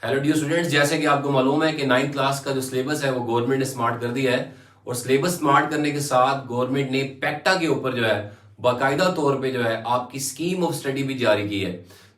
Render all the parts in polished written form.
Hello dear students, जैसे कि आपको मालूम है कि 9th क्लास का जो सिलेबस है वो गवर्नमेंट ने स्मार्ट कर दिया है। और सिलेबस स्मार्ट करने के साथ गवर्नमेंट ने पैक्टा के ऊपर जो है बाकायदा तौर पे जो है आपकी स्कीम ऑफ स्टडी भी जारी की है।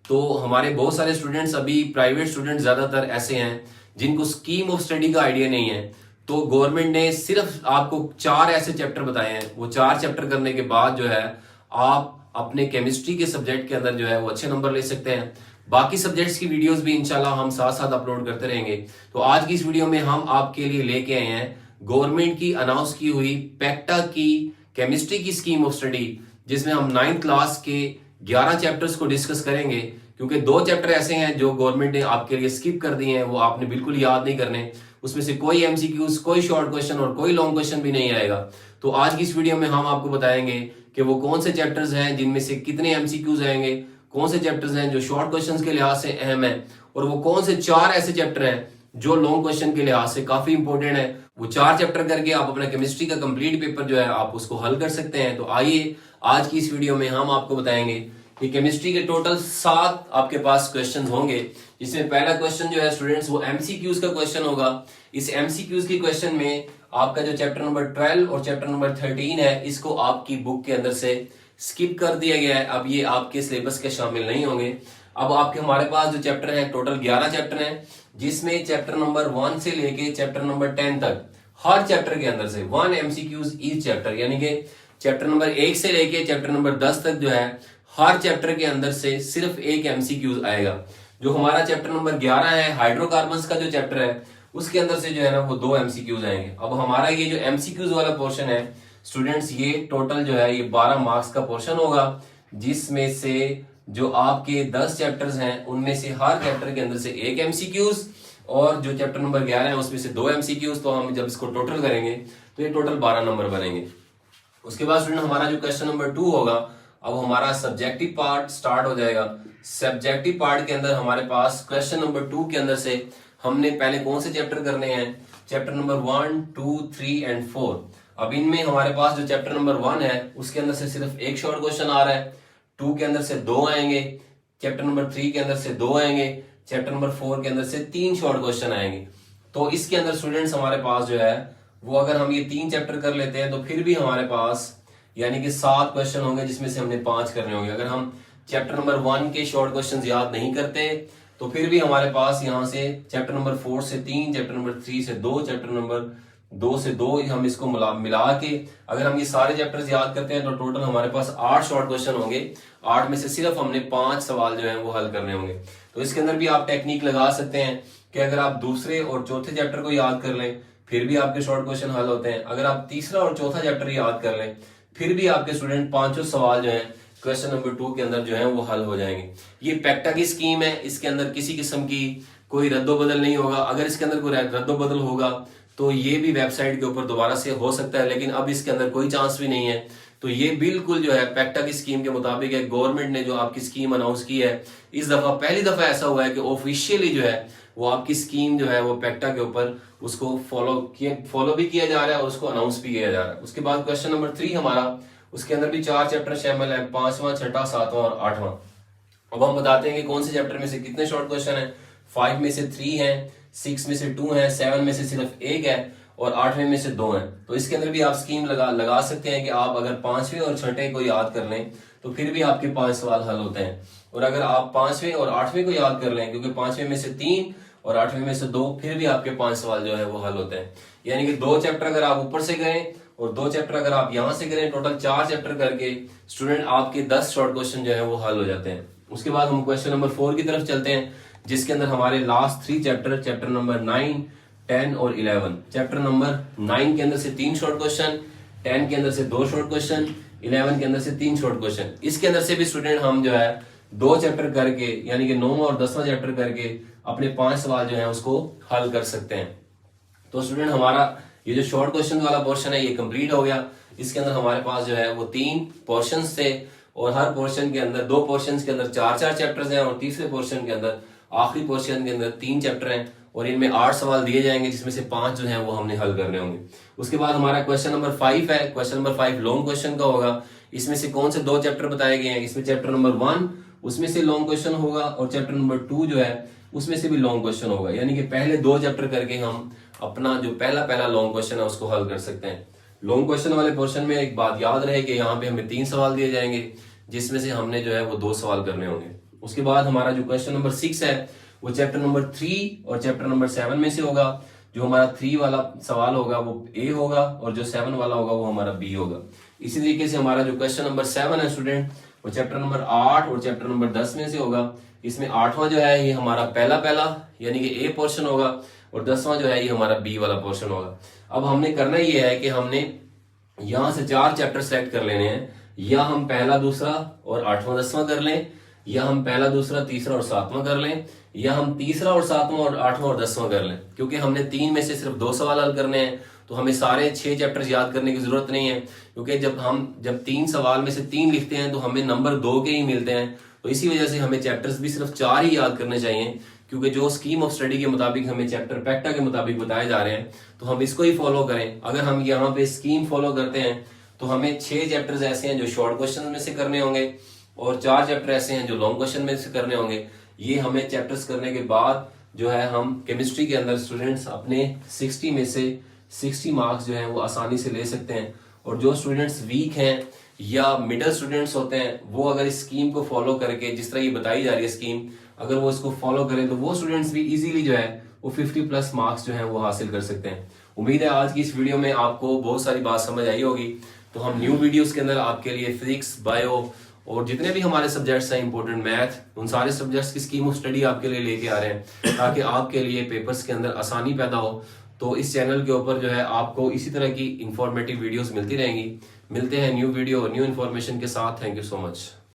तो हमारे बहुत सारे स्टूडेंट्स, अभी प्राइवेट स्टूडेंट ज्यादातर ऐसे हैं जिनको स्कीम ऑफ स्टडी का आइडिया नहीं है। तो गवर्नमेंट ने सिर्फ आपको 4 ऐसे चैप्टर बताए हैं। वो 4 चैप्टर करने के बाद जो है आप अपने केमिस्ट्री के सब्जेक्ट के अंदर जो है वो अच्छे नंबर ले सकते हैं। बाकी सब्जेक्ट्स की वीडियोस भी इंशाल्लाह हम साथ साथ अपलोड करते रहेंगे। तो आज की इस वीडियो में हम आपके लिए लेके आए हैं गवर्नमेंट की अनाउंस की हुई पैक्टा की केमिस्ट्री की स्कीम ऑफ स्टडी, जिसमें हम 9th क्लास के 11 चैप्टर्स को डिस्कस करेंगे। क्योंकि 2 चैप्टर ऐसे हैं जो गवर्नमेंट ने आपके लिए स्किप कर दिए हैं, वो आपने बिल्कुल याद नहीं करने। उसमें से कोई एमसीक्यूज, कोई शॉर्ट क्वेश्चन और कोई लॉन्ग क्वेश्चन भी नहीं आएगा। तो आज की इस वीडियो में हम आपको बताएंगे कि वो कौन से चैप्टर्स हैं जिनमें से कितने एमसीक्यूज आएंगे, कौन से चैप्टर्स हैं जो शॉर्ट क्वेश्चंस के लिहाज से अहम है, और वो कौन से 4 ऐसे चैप्टर हैं जो लॉन्ग क्वेश्चन के लिहाज से काफी इंपॉर्टेंट है। वो 4 चैप्टर करके आप अपना केमिस्ट्री का कंप्लीट पेपर जो है आप उसको हल कर सकते हैं। तो आइए आज की इस वीडियो में हम आपको बताएंगे कि केमिस्ट्री के टोटल 7 आपके पास क्वेश्चन होंगे, जिसमें पहला क्वेश्चन जो है स्टूडेंट्स वो एमसीक्यूज का क्वेश्चन होगा। इस एमसीक्यूज के क्वेश्चन में आपका जो चैप्टर नंबर 12 और चैप्टर नंबर 13 है, इसको आपकी बुक के अंदर से स्किप कर दिया गया है। अब ये आपके सिलेबस के शामिल नहीं होंगे। अब आपके हमारे पास जो चैप्टर है टोटल 11 चैप्टर हैं, जिसमें चैप्टर नंबर 1 से लेके चैप्टर नंबर 10 तक हर चैप्टर के अंदर से 1 एमसीक्यूज ईच चैप्टर, यानी कि चैप्टर नंबर 1 से लेके चैप्टर नंबर 10 तक जो है हर चैप्टर के अंदर से सिर्फ एक एमसीक्यूज आएगा। जो हमारा चैप्टर नंबर 11 है हाइड्रोकार्बन्स का जो चैप्टर है, उसके अंदर से जो है ना वो 2 एमसीक्यूज आएंगे। अब हमारा ये जो एमसीक्यूज वाला पोर्शन है स्टूडेंट्स, ये टोटल जो है ये 12 मार्क्स का पोर्शन होगा, जिसमें से जो आपके 10 चैप्टर्स हैं उनमें से हर चैप्टर के अंदर से एक एमसीक्यूज, और जो चैप्टर नंबर 11 है उसमें से 2 एमसीक्यूज। तो हम जब इसको टोटल करेंगे तो ये टोटल 12 नंबर बनेंगे। उसके बाद स्टूडेंट हमारा जो क्वेश्चन नंबर 2 होगा, अब हमारा सब्जेक्टिव पार्ट स्टार्ट हो जाएगा। सब्जेक्टिव पार्ट के अंदर हमारे पास क्वेश्चन नंबर 2 के अंदर से हमने पहले कौन से चैप्टर करने हैं, चैप्टर नंबर 1, 2, 3 एंड 4। अब इनमें हमारे पास जो चैप्टर नंबर 1 है उसके अंदर से सिर्फ एक शॉर्ट क्वेश्चन आ रहा है, 2 के अंदर से 2 आएंगे, चैप्टर नंबर 3 के अंदर से 2 आएंगे, चैप्टर नंबर 4 के अंदर से 3 शॉर्ट क्वेश्चन आएंगे। तो इसके अंदर स्टूडेंट्स हमारे पास जो है वो अगर हम ये 3 चैप्टर कर लेते हैं तो फिर भी हमारे पास यानी कि 7 क्वेश्चन होंगे, जिसमें से हमने 5 करने होंगे। अगर हम चैप्टर नंबर 1 के शॉर्ट क्वेश्चन याद नहीं करते तो फिर भी हमारे पास यहाँ से चैप्टर नंबर 4 से 3, चैप्टर नंबर 3 से 2, चैप्टर नंबर 2 से 2 हम इसको मिला के अगर हम ये सारे चैप्टर्स याद करते हैं तो टोटल हमारे पास 8 शॉर्ट क्वेश्चन होंगे। 8 में से सिर्फ हमने 5 सवाल जो है वो हल करने होंगे। तो इसके अंदर भी आप टेक्निक लगा सकते हैं कि अगर आप दूसरे और चौथे चैप्टर को याद कर लें फिर भी आपके शॉर्ट क्वेश्चन हल होते हैं। अगर आप तीसरा और चौथा चैप्टर याद कर लें फिर भी आपके स्टूडेंट 5 सवाल जो है क्वेश्चन नंबर 2 के अंदर जो है वो हल हो जाएंगे। ये पैक्टा की स्कीम है, इसके अंदर किसी किस्म की कोई रद्दोबदल नहीं होगा। अगर इसके अंदर कोई रद्दोबदल होगा तो ये भी वेबसाइट के ऊपर दोबारा से हो सकता है, लेकिन अब इसके अंदर कोई चांस भी नहीं है। तो ये बिल्कुल जो है पैक्टा की स्कीम के मुताबिक है। गवर्नमेंट ने जो आपकी स्कीम अनाउंस की है, इस दफा पहली दफा ऐसा हुआ है कि ऑफिशियली जो है वो आपकी स्कीम जो है वो पैक्टा के ऊपर उसको फॉलो भी किया जा रहा है और उसको अनाउंस भी किया जा रहा है। उसके बाद क्वेश्चन नंबर 3 हमारा, उसके अंदर भी 4 चैप्टर शामिल है, 5वां, 6वां, 7वां और 8वां। अब हम बताते हैं कि कौन से चैप्टर में से कितने शॉर्ट क्वेश्चन है। 5 में से 3 है, 6 में से 2 है, 7 में से सिर्फ 1 है और 8वें में से 2 है। तो इसके अंदर भी आप स्कीम लगा सकते हैं कि आप अगर 5वें और 6ठे को याद कर लें तो फिर भी आपके 5 सवाल हल होते हैं। और अगर आप 5वें और 8वें को याद कर लें, क्योंकि 5वें में से 3 और 8वें में से 2, फिर भी आपके 5 सवाल जो है वो हल होते हैं। यानी कि 2 चैप्टर अगर आप ऊपर से करें और 2 चैप्टर अगर आप यहां से करें, टोटल 4 चैप्टर करके स्टूडेंट आपके 10 शॉर्ट क्वेश्चन जो है वो हल हो जाते हैं। उसके बाद हम क्वेश्चन नंबर 4 की तरफ चलते हैं, जिसके अंदर हमारे लास्ट 3 चैप्टर नंबर 9, 10 और 11। चैप्टर नंबर 9 के अंदर से 3 शॉर्ट क्वेश्चन, 10 के अंदर से 2 शॉर्ट क्वेश्चन, 11 के अंदर से 3 शॉर्ट क्वेश्चन। इसके अंदर से भी स्टूडेंट हम जो है 2 चैप्टर करके यानी कि 9वां और 10वां चैप्टर करके अपने 5 सवाल जो है उसको हल कर सकते हैं। तो स्टूडेंट हमारा ये जो शॉर्ट क्वेश्चन वाला पोर्शन है ये कंप्लीट हो गया। इसके अंदर हमारे पास जो है वो 3 पोर्शंस थे और हर पोर्शन के अंदर 2 पोर्शंस के अंदर 4-4 चैप्टर्स हैं और तीसरे पोर्शन के अंदर आखिरी पोर्शन के अंदर 3 चैप्टर हैं और इनमें 8 सवाल दिए जाएंगे, जिसमें से 5 जो हैं वो हमने हल करने होंगे। उसके बाद हमारा क्वेश्चन नंबर 5 है। क्वेश्चन नंबर 5 लॉन्ग क्वेश्चन का होगा। इसमें से कौन से 2 चैप्टर बताए गए हैं, इसमें चैप्टर नंबर 1 उसमें से लॉन्ग क्वेश्चन होगा और चैप्टर नंबर 2 जो है उसमें से भी लॉन्ग क्वेश्चन होगा, यानी कि पहले 2 चैप्टर करके हम अपना जो पहला लॉन्ग क्वेश्चन है उसको हल कर सकते हैं। लॉन्ग क्वेश्चन वाले पोर्शन में एक बात याद रहे कि यहाँ पे हमें 3 सवाल दिए जाएंगे, जिसमें से हमने जो है वो 2 सवाल करने होंगे। उसके बाद हमारा जो क्वेश्चन नंबर 6 है वो चैप्टर नंबर 3 और चैप्टर नंबर 7 में से होगा। जो हमारा 3 वाला सवाल होगा वो ए होगा और जो 7 वाला होगा वो हमारा बी होगा। इसी तरीके से हमारा जो क्वेश्चन नंबर 7 है स्टूडेंट, वो चैप्टर नंबर 8 और चैप्टर नंबर 10 में से होगा। इसमें 8वां जो है ये हमारा पहला यानी कि ए पोर्शन होगा और 10वां जो है ये हमारा बी वाला पोर्शन होगा। अब हमने करना ये है कि हमने यहां से 4 चैप्टर सेलेक्ट कर लेने हैं, या हम पहला, दूसरा और 8वां 10वां कर लें, या हम पहला, दूसरा, तीसरा और 7वां कर लें, या हम तीसरा और 7वां और 8वां और 10वां कर लें। क्योंकि हमने 3 में से सिर्फ 2 सवाल हल करने हैं, तो हमें सारे 6 चैप्टर्स याद करने की जरूरत नहीं है। क्योंकि जब 3 सवाल में से 3 लिखते हैं तो हमें नंबर 2 के ही मिलते हैं। तो इसी वजह से हमें चैप्टर्स भी सिर्फ 4 ही याद करने चाहिए, क्योंकि जो स्कीम ऑफ स्टडी के मुताबिक हमें चैप्टर पैक्टा के मुताबिक बताए जा रहे हैं तो हम इसको ही फॉलो करें। अगर हम यहाँ पे स्कीम फॉलो करते हैं तो हमें 6 चैप्टर्स ऐसे हैं जो शॉर्ट क्वेश्चन में से करने होंगे और 4 चैप्टर ऐसे हैं जो लॉन्ग क्वेश्चन में से करने होंगे। ये हमें चैप्टर्स करने के बाद जो है हम केमिस्ट्री के अंदर स्टूडेंट्स अपने 60 में से 60 मार्क्स जो है वो आसानी से ले सकते हैं। और जो स्टूडेंट्स वीक हैं या मिडिल स्टूडेंट्स होते हैं, वो अगर इस स्कीम को फॉलो करके, जिस तरह ये बताई जा रही है स्कीम, अगर वो इसको फॉलो करें तो वो स्टूडेंट्स भी इजीली जो है वो 50+ मार्क्स जो है वो हासिल कर सकते हैं। उम्मीद है आज की इस वीडियो में आपको बहुत सारी बात समझ आई होगी। तो हम न्यू वीडियोस के अंदर आपके लिए फिजिक्स, बायो और जितने भी हमारे सब्जेक्ट्स हैं इंपॉर्टेंट, मैथ, उन सारे सब्जेक्ट्स की स्कीम ऑफ स्टडी आपके लिए लेके आ रहे हैं ताकि आपके लिए पेपर्स के अंदर आसानी पैदा हो। तो इस चैनल के ऊपर जो है आपको इसी तरह की इंफॉर्मेटिव वीडियोस मिलती रहेंगी। मिलते हैं न्यू वीडियो और न्यू इन्फॉर्मेशन के साथ। Thank you so much.